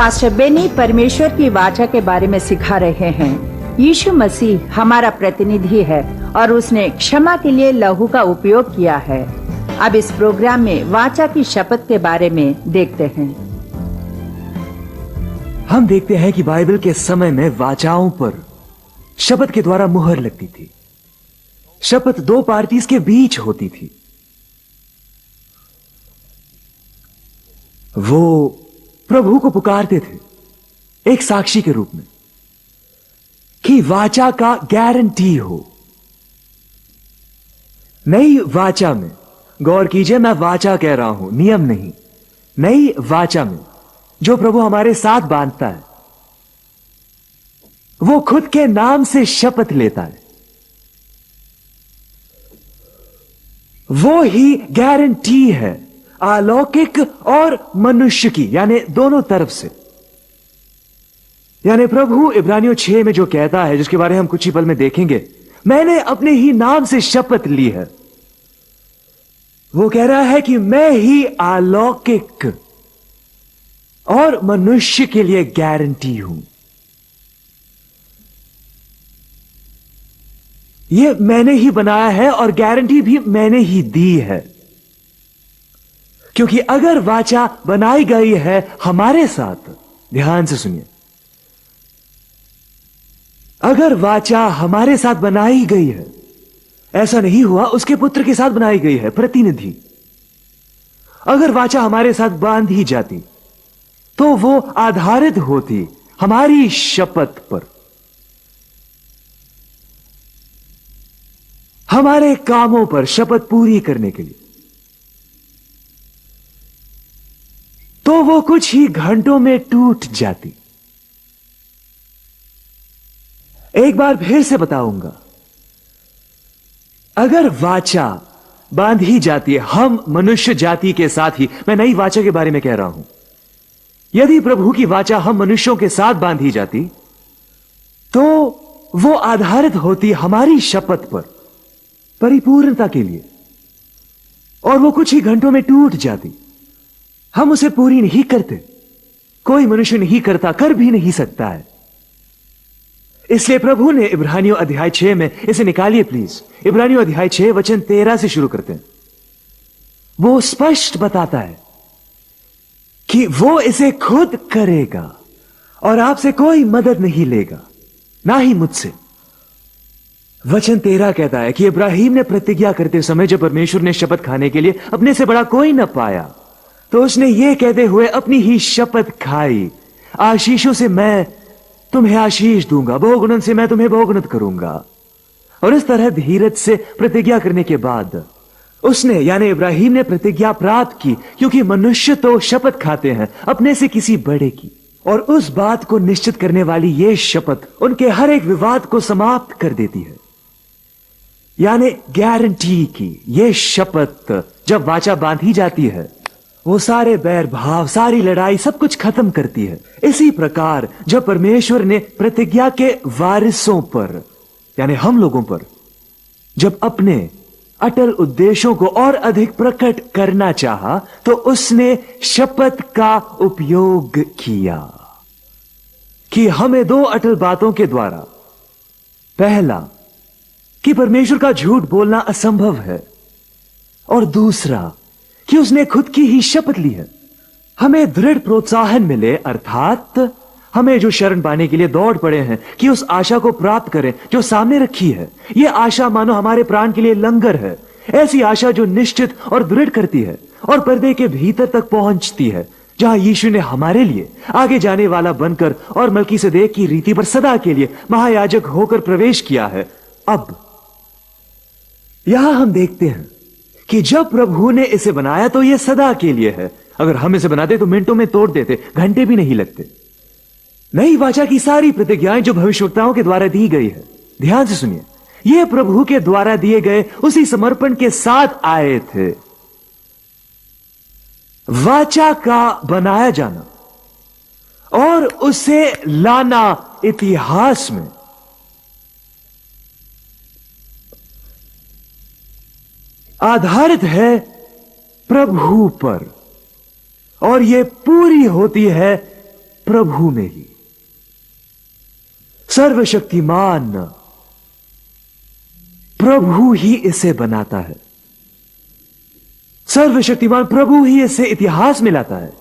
Pastor Beni परमेश्वर की वाचा के बारे में सिखा रहे हैं। यीशु मसीह हमारा प्रतिनिधि है और उसने क्षमा के लिए लहू का उपयोग किया है। अब इस प्रोग्राम में वाचा की शपथ के बारे में देखते हैं। हम देखते हैं कि बाइबल के समय में वाचाओं पर शपथ के द्वारा मुहर लगती थी। शपथ दो पार्टीज के बीच होती थी। वो प्रभु को पुकारते थे एक साक्षी के रूप में कि वाचा का गारंटी हो। नई वाचा में गौर कीजिए, मैं वाचा कह रहा हूं, नियम नहीं। नई वाचा में जो प्रभु हमारे साथ बांधता है वो खुद के नाम से शपथ लेता है। वो ही गारंटी है अलौकिक और मनुष्य की, यानी दोनों तरफ से। यानी प्रभु इब्रानियों 6 में जो कहता है, जिसके बारे में हम कुछ ही पल में देखेंगे, मैंने अपने ही नाम से शपथ ली है। वो कह रहा है कि मैं ही अलौकिक और मनुष्य के लिए गारंटी हूं। ये मैंने ही बनाया है और गारंटी भी मैंने ही दी है। क्योंकि अगर वाचा बनाई गई है हमारे साथ, ध्यान से सुनिए, अगर वाचा हमारे साथ बनाई गई है, ऐसा नहीं हुआ उसके पुत्र के साथ बनाई गई है, प्रतिनिधि। अगर वाचा हमारे साथ बांधी जाती तो वो आधारित होती हमारी शपथ पर, हमारे कामों पर शपथ पूरी करने के लिए। तो वो कुछ ही घंटों में टूट जाती। एक बार फिर से बताऊंगा, अगर वाचा बांधी जाती है, हम मनुष्य जाति के साथ ही, मैं नई वाचा के बारे में कह रहा हूं, यदि प्रभु की वाचा हम मनुष्यों के साथ बांधी जाती तो वो आधारित होती हमारी शपथ पर परिपूर्णता के लिए, और वो कुछ ही घंटों में टूट जाती। हम उसे पूरी नहीं करते, कोई मनुष्य नहीं करता, कर भी नहीं सकता है। इसलिए प्रभु ने इब्रानियों अध्याय 6 में, इसे निकालिए प्लीज, इब्रानियों अध्याय 6 वचन 13 से शुरू करते हैं। वो स्पष्ट बताता है कि वो इसे खुद करेगा और आपसे कोई मदद नहीं लेगा, ना ही मुझसे। वचन 13 कहता है कि इब्राहिम ने प्रतिज्ञा करते समय जब परमेश्वर ने शपथ खाने के लिए अपने से बड़ा कोई न पाया, तो उसने यह कहते हुए अपनी ही शपथ खाई, आशीषों से मैं तुम्हें आशीष दूंगा, बहुगुणन से मैं तुम्हें बहुगुणित करूंगा। और इस तरह धीरज से प्रतिज्ञा करने के बाद उसने, यानी इब्राहिम ने प्रतिज्ञा प्राप्त की, क्योंकि मनुष्य तो शपथ खाते हैं अपने से किसी बड़े की, और उस बात को निश्चित करने वाली यह शपथ उनके हर एक विवाद को समाप्त कर देती है। यानी गारंटी की यह शपथ जब वाचा बांधी जाती है, वो सारे बैर भाव, सारी लड़ाई, सब कुछ खत्म करती है। इसी प्रकार जब परमेश्वर ने प्रतिज्ञा के वारिसों पर, यानी हम लोगों पर, जब अपने अटल उद्देश्यों को और अधिक प्रकट करना चाहा, तो उसने शपथ का उपयोग किया कि हमें दो अटल बातों के द्वारा, पहला कि परमेश्वर का झूठ बोलना असंभव है, और दूसरा कि उसने खुद की ही शपथ ली है, हमें दृढ़ प्रोत्साहन मिले, अर्थात हमें जो शरण पाने के लिए दौड़ पड़े हैं कि उस आशा को प्राप्त करें जो सामने रखी है। यह आशा मानो हमारे प्राण के लिए लंगर है, ऐसी आशा जो निश्चित और दृढ़ करती है और पर्दे के भीतर तक पहुंचती है, जहां यीशु ने हमारे लिए आगे जाने वाला बनकर और मलकीसेदेक की रीति पर सदा के लिए महायाजक होकर प्रवेश किया है। अब यहां हम देखते हैं कि जब प्रभु ने इसे बनाया तो यह सदा के लिए है। अगर हम इसे बनाते तो मिनटों में तोड़ देते, घंटे भी नहीं लगते। नई वाचा की सारी प्रतिज्ञाएं जो भविष्यवक्ताओं के द्वारा दी गई है, ध्यान से सुनिए, यह प्रभु के द्वारा दिए गए उसी समर्पण के साथ आए थे। वाचा का बनाया जाना और उसे लाना इतिहास में आधारित है प्रभु पर, और यह पूरी होती है प्रभु में ही। सर्वशक्तिमान प्रभु ही इसे बनाता है, सर्वशक्तिमान प्रभु ही इसे इतिहास में लाता है।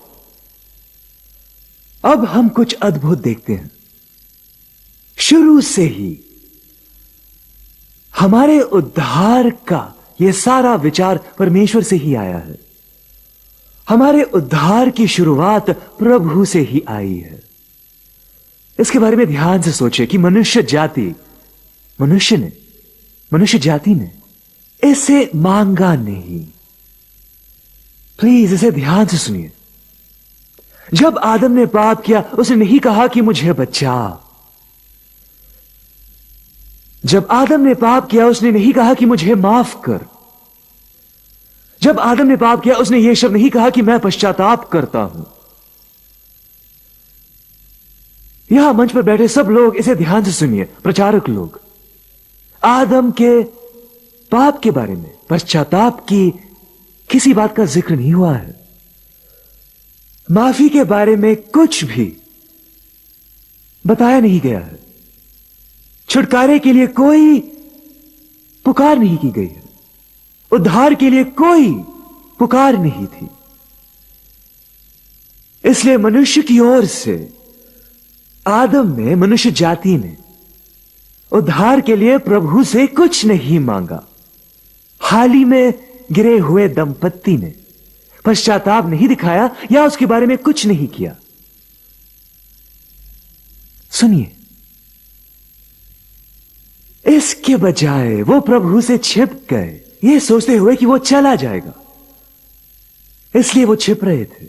अब हम कुछ अद्भुत देखते हैं। शुरू से ही हमारे उद्धार का यह सारा विचार परमेश्वर से ही आया है। हमारे उद्धार की शुरुआत प्रभु से ही आई है। इसके बारे में ध्यान से सोचिए कि मनुष्य जाति ने इसे मांगा नहीं। प्लीज इसे ध्यान से सुनिए। जब आदम ने पाप किया, उसने नहीं कहा कि मुझे बचा। जब आदम ने पाप किया, उसने नहीं कहा कि मुझे माफ कर। जब आदम ने पाप किया, उसने यह शब्द नहीं कहा कि मैं पश्चाताप करता हूं। यहां मंच पर बैठे सब लोग इसे ध्यान से सुनिए, प्रचारक लोग। आदम के पाप के बारे में, पश्चाताप की किसी बात का जिक्र नहीं हुआ है। माफी के बारे में कुछ भी बताया नहीं गया है। छुटकारे के लिए कोई पुकार नहीं की गई है। उद्धार के लिए कोई पुकार नहीं थी। इसलिए मनुष्य की ओर से आदम ने, मनुष्य जाति ने उद्धार के लिए प्रभु से कुछ नहीं मांगा। हाल ही में गिरे हुए दंपत्ति ने पश्चाताप नहीं दिखाया या उसके बारे में कुछ नहीं किया। सुनिए, इसके बजाय वो प्रभु से छिप गए, ये सोचते हुए कि वो चला जाएगा। इसलिए वो छिप रहे थे।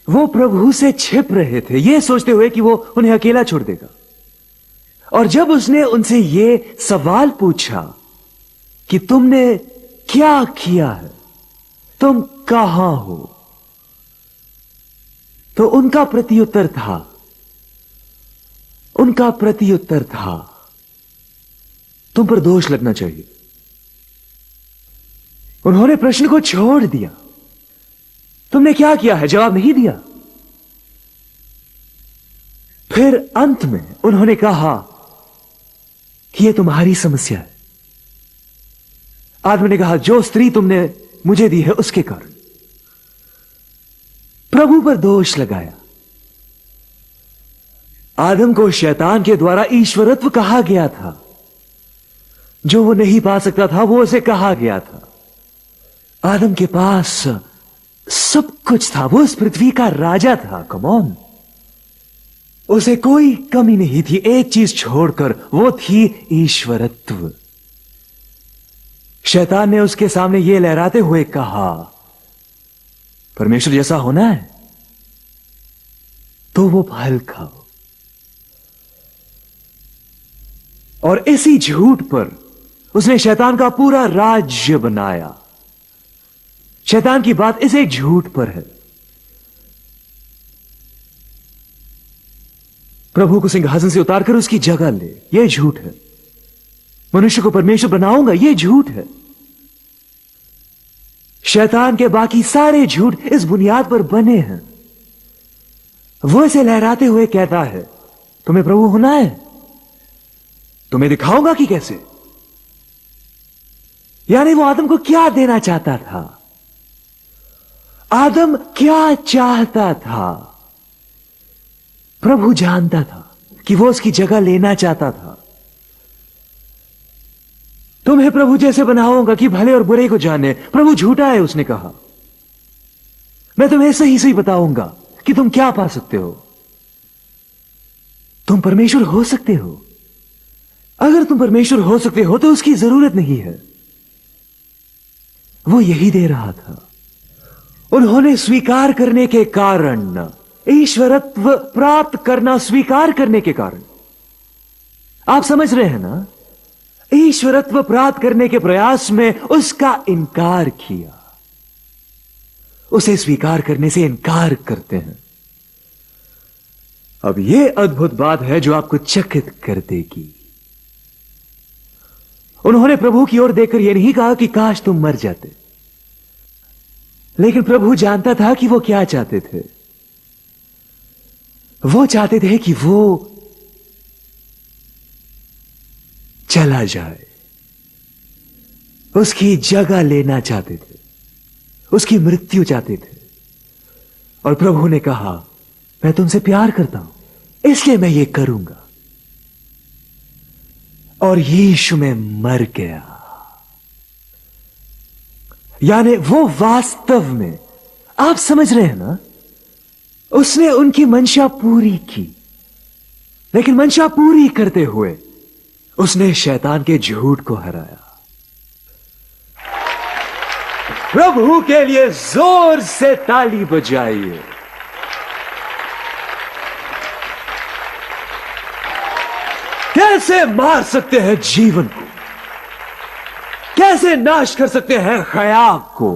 वो प्रभु से छिप रहे थे, ये सोचते हुए कि वो उन्हें अकेला छोड़ देगा। और जब उसने उनसे ये सवाल पूछा कि तुमने क्या किया है, तुम कहां हो, तो उनका प्रत्युत्तर था, तुम पर दोष लगना चाहिए। उन्होंने प्रश्न को छोड़ दिया। तुमने क्या किया है, जवाब नहीं दिया। फिर अंत में उन्होंने कहा कि यह तुम्हारी समस्या है। आदमी ने कहा, जो स्त्री तुमने मुझे दी है उसके कारण। प्रभु पर दोष लगाया। आदम को शैतान के द्वारा ईश्वरत्व कहा गया था। जो वो नहीं पा सकता था, वो उसे कहा गया था। आदम के पास सब कुछ था, वो इस पृथ्वी का राजा था। कम ऑन, उसे कोई कमी नहीं थी, एक चीज छोड़कर, वो थी ईश्वरत्व। शैतान ने उसके सामने यह लहराते हुए कहा, परमेश्वर जैसा होना है तो वो फल खाओ। और इसी झूठ पर उसने शैतान का पूरा राज्य बनाया। शैतान की बात इस एक झूठ पर है। प्रभु को सिंहासन से उतारकर उसकी जगह ले, यह झूठ है। मनुष्य को परमेश्वर बनाऊंगा, यह झूठ है। शैतान के बाकी सारे झूठ इस बुनियाद पर बने हैं। वो इसे लहराते हुए कहता है, तुम्हें प्रभु होना है, तुम्हें दिखाऊंगा कि कैसे। यानी वो आदम को क्या देना चाहता था, आदम क्या चाहता था, प्रभु जानता था कि वो उसकी जगह लेना चाहता था। तुम्हें प्रभु जैसे बनाऊंगा कि भले और बुरे को जाने। प्रभु झूठा है, उसने कहा। मैं तुम्हें सही सही बताऊंगा कि तुम क्या पा सकते हो। तुम परमेश्वर हो सकते हो। अगर तुम परमेश्वर हो सकते हो तो उसकी जरूरत नहीं है। वो यही दे रहा था। उन्होंने स्वीकार करने के कारण, ईश्वरत्व प्राप्त करना स्वीकार करने के कारण, आप समझ रहे हैं ना, ईश्वरत्व प्राप्त करने के प्रयास में उसका इनकार किया। उसे स्वीकार करने से इनकार करते हैं। अब यह अद्भुत बात है जो आपको चकित कर देगी। उन्होंने प्रभु की ओर देखकर यह नहीं कहा कि काश तुम मर जाते, लेकिन प्रभु जानता था कि वो क्या चाहते थे। वो चाहते थे कि वो चला जाए, उसकी जगह लेना चाहते थे, उसकी मृत्यु चाहते थे। और प्रभु ने कहा, मैं तुमसे प्यार करता हूं, इसलिए मैं ये करूंगा। और यीशु में मर गया। यानी वो वास्तव में, आप समझ रहे हैं ना, उसने उनकी मंशा पूरी की। लेकिन मंशा पूरी करते हुए उसने शैतान के झूठ को हराया। प्रभु के लिए जोर से ताली बजाइए। कैसे मार सकते हैं जीवन को, कैसे नाश कर सकते हैं ख्याल को,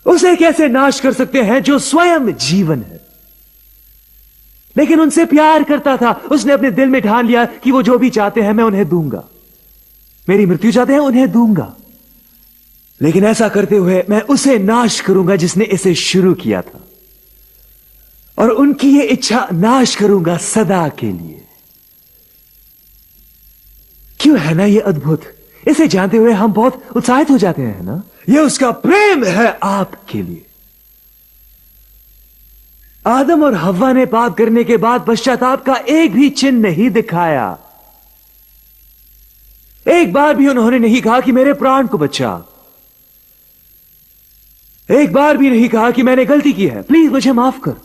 उसे कैसे नाश कर सकते हैं जो स्वयं जीवन है। लेकिन उनसे प्यार करता था। उसने अपने दिल में ठान लिया कि वो जो भी चाहते हैं मैं उन्हें दूंगा, मेरी मृत्यु चाहते हैं उन्हें दूंगा, लेकिन ऐसा करते हुए मैं उसे नाश करूंगा जिसने इसे शुरू किया था, और उनकी ये इच्छा नाश करूंगा सदा के लिए। क्यों है ना ये अद्भुत? इसे जानते हुए हम बहुत उत्साहित हो जाते हैं ना। ये उसका प्रेम है आपके लिए। आदम और हव्वा ने पाप करने के बाद पश्चाताप का एक भी चिन्ह नहीं दिखाया। एक बार भी उन्होंने नहीं कहा कि मेरे प्राण को बचा। एक बार भी नहीं कहा कि मैंने गलती की है, प्लीज मुझे माफ कर।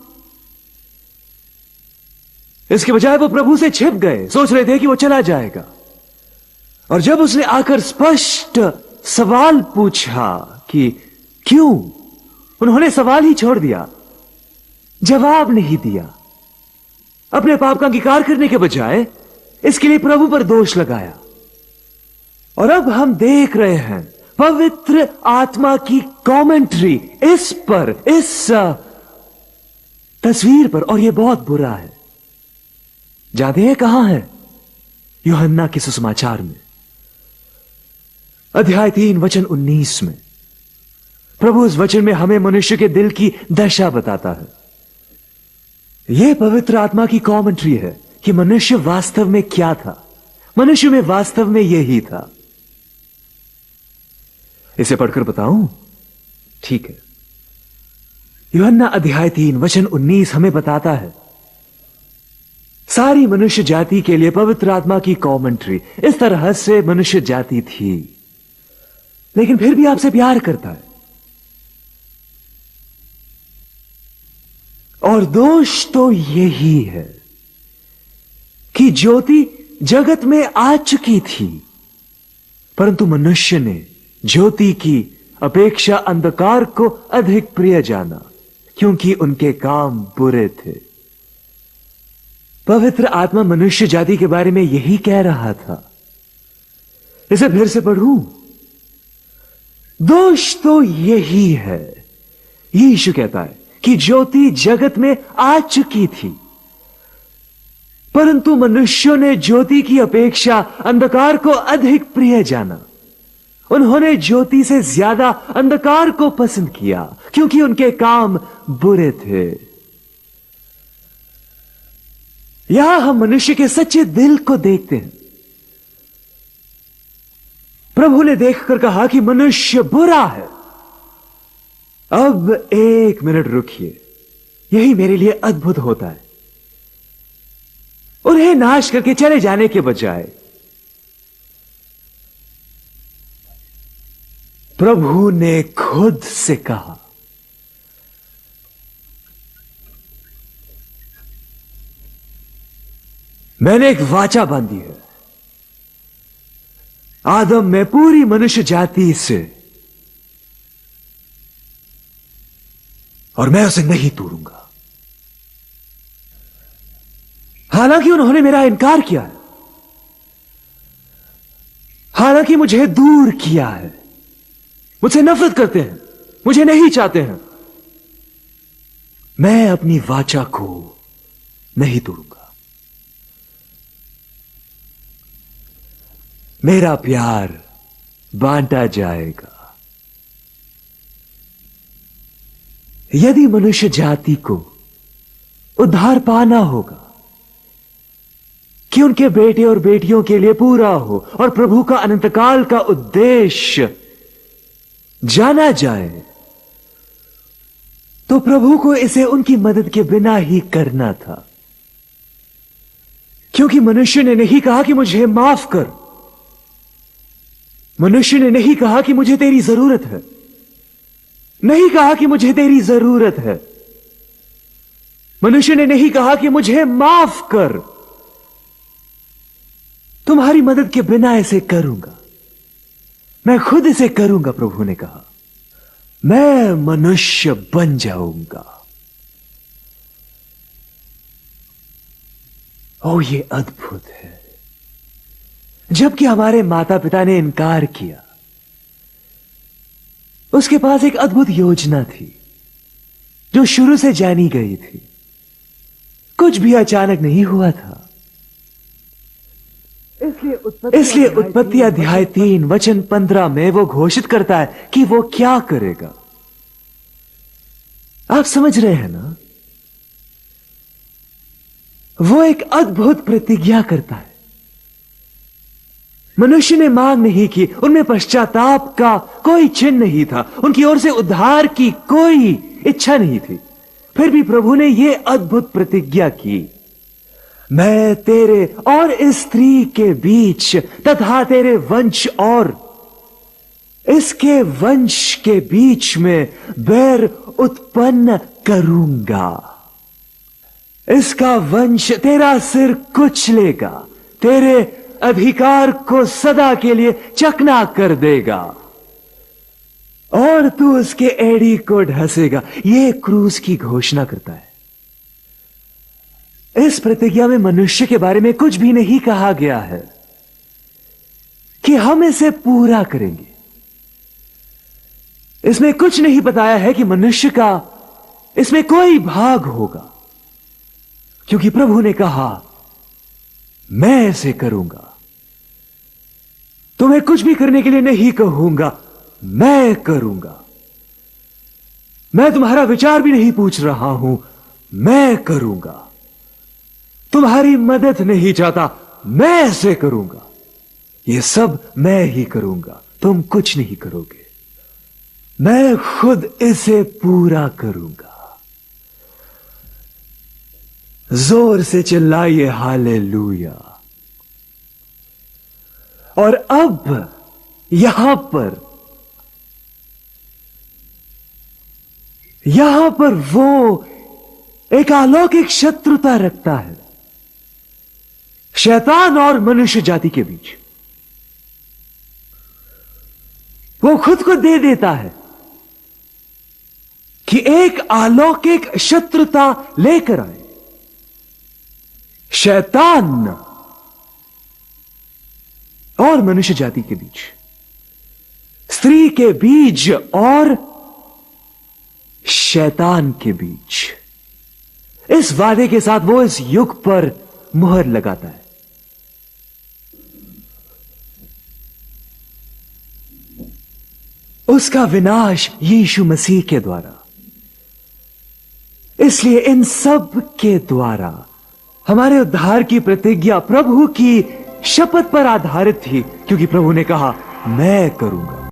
इसके बजाय वो प्रभु से छिप गए, सोच रहे थे कि वो चला जाएगा। और जब उसने आकर स्पष्ट सवाल पूछा कि क्यों, उन्होंने सवाल ही छोड़ दिया, जवाब नहीं दिया। अपने पाप का अंगीकार करने के बजाय इसके लिए प्रभु पर दोष लगाया। और अब हम देख रहे हैं पवित्र आत्मा की कमेंट्री इस पर, इस तस्वीर पर, और यह बहुत बुरा है। जानते हैं कहां है? यूहन्ना के सुसमाचार में अध्याय 3 वचन 19 में प्रभु इस वचन में हमें मनुष्य के दिल की दशा बताता है। यह पवित्र आत्मा की कमेंट्री है कि मनुष्य वास्तव में क्या था। मनुष्य में वास्तव में यही था। इसे पढ़कर बताऊं? ठीक है। यूहन्ना अध्याय 3 वचन 19 हमें बताता है सारी मनुष्य जाति के लिए पवित्र आत्मा की कमेंट्री। इस तरह से मनुष्य जाति थी, लेकिन फिर भी आपसे प्यार करता है। और दोष तो यही है कि ज्योति जगत में आ चुकी थी, परंतु मनुष्य ने ज्योति की अपेक्षा अंधकार को अधिक प्रिय जाना, क्योंकि उनके काम बुरे थे। पवित्र आत्मा मनुष्य जाति के बारे में यही कह रहा था। इसे फिर से पढ़ूं। दोष तो यही है, यीशु कहता है कि ज्योति जगत में आ चुकी थी, परंतु मनुष्यों ने ज्योति की अपेक्षा अंधकार को अधिक प्रिय जाना। उन्होंने ज्योति से ज्यादा अंधकार को पसंद किया, क्योंकि उनके काम बुरे थे। यहां हम मनुष्य के सच्चे दिल को देखते हैं। प्रभु ने देखकर कहा कि मनुष्य बुरा है। अब एक मिनट रुकिए, यही मेरे लिए अद्भुत होता है। उन्हें नाश करके चले जाने के बजाय प्रभु ने खुद से कहा, मैंने एक वाचा बांधी है आदम में पूरी मनुष्य जाति से, और मैं उसे नहीं तोड़ूंगा। हालांकि उन्होंने मेरा इनकार किया है, हालांकि मुझे दूर किया है, मुझसे नफरत करते हैं, मुझे नहीं चाहते हैं, मैं अपनी वाचा को नहीं तोड़ूंगा। मेरा प्यार बांटा जाएगा। यदि मनुष्य जाति को उद्धार पाना होगा, कि उनके बेटे और बेटियों के लिए पूरा हो और प्रभु का अनंतकाल का उद्देश्य जाना जाए, तो प्रभु को इसे उनकी मदद के बिना ही करना था। क्योंकि मनुष्य ने नहीं कहा कि मुझे माफ कर, मनुष्य ने नहीं कहा कि मुझे तेरी जरूरत है, नहीं कहा कि मुझे तेरी जरूरत है, मनुष्य ने नहीं कहा कि मुझे माफ कर, तुम्हारी मदद के बिना इसे करूंगा, मैं खुद इसे करूंगा। प्रभु ने कहा मैं मनुष्य बन जाऊंगा। ओ ये अद्भुत है। जबकि हमारे माता पिता ने इनकार किया, उसके पास एक अद्भुत योजना थी जो शुरू से जानी गई थी। कुछ भी अचानक नहीं हुआ था। इसलिए उत्पत्ति अध्याय 3 वचन 15 में वो घोषित करता है कि वो क्या करेगा। आप समझ रहे हैं ना? वो एक अद्भुत प्रतिज्ञा करता है। मनुष्य ने मांग नहीं की, उनमें पश्चाताप का कोई चिन्ह नहीं था, उनकी ओर से उद्धार की कोई इच्छा नहीं थी। फिर भी प्रभु ने यह अद्भुत प्रतिज्ञा की, मैं तेरे और इस स्त्री के बीच तथा तेरे वंश और इसके वंश के बीच में बैर उत्पन्न करूंगा। इसका वंश तेरा सिर कुचलेगा, तेरे अधिकार को सदा के लिए चकना कर देगा और तू उसके एड़ी को ढसेगा। यह क्रूस की घोषणा करता है। इस प्रतिज्ञा में मनुष्य के बारे में कुछ भी नहीं कहा गया है कि हम इसे पूरा करेंगे। इसमें कुछ नहीं बताया है कि मनुष्य का इसमें कोई भाग होगा, क्योंकि प्रभु ने कहा मैं इसे करूंगा। तुम्हें कुछ भी करने के लिए नहीं कहूंगा, मैं करूंगा। मैं तुम्हारा विचार भी नहीं पूछ रहा हूं, मैं करूंगा। तुम्हारी मदद नहीं चाहता, मैं इसे करूंगा। यह सब मैं ही करूंगा, तुम कुछ नहीं करोगे। मैं खुद इसे पूरा करूंगा। जोर से चिल्लाइए हालेलुया। और अब यहां पर वो एक अलौकिक शत्रुता रखता है शैतान और मनुष्य जाति के बीच। वो खुद को दे देता है कि एक अलौकिक शत्रुता लेकर आए। शैतान और मनुष्य जाति के बीच, स्त्री के बीज और शैतान के बीच। इस वादे के साथ वो इस युग पर मुहर लगाता है। उसका विनाश यीशु मसीह के द्वारा। इसलिए इन सब के द्वारा हमारे उद्धार की प्रतिज्ञा प्रभु की शपथ पर आधारित थी, क्योंकि प्रभु ने कहा मैं करूंगा।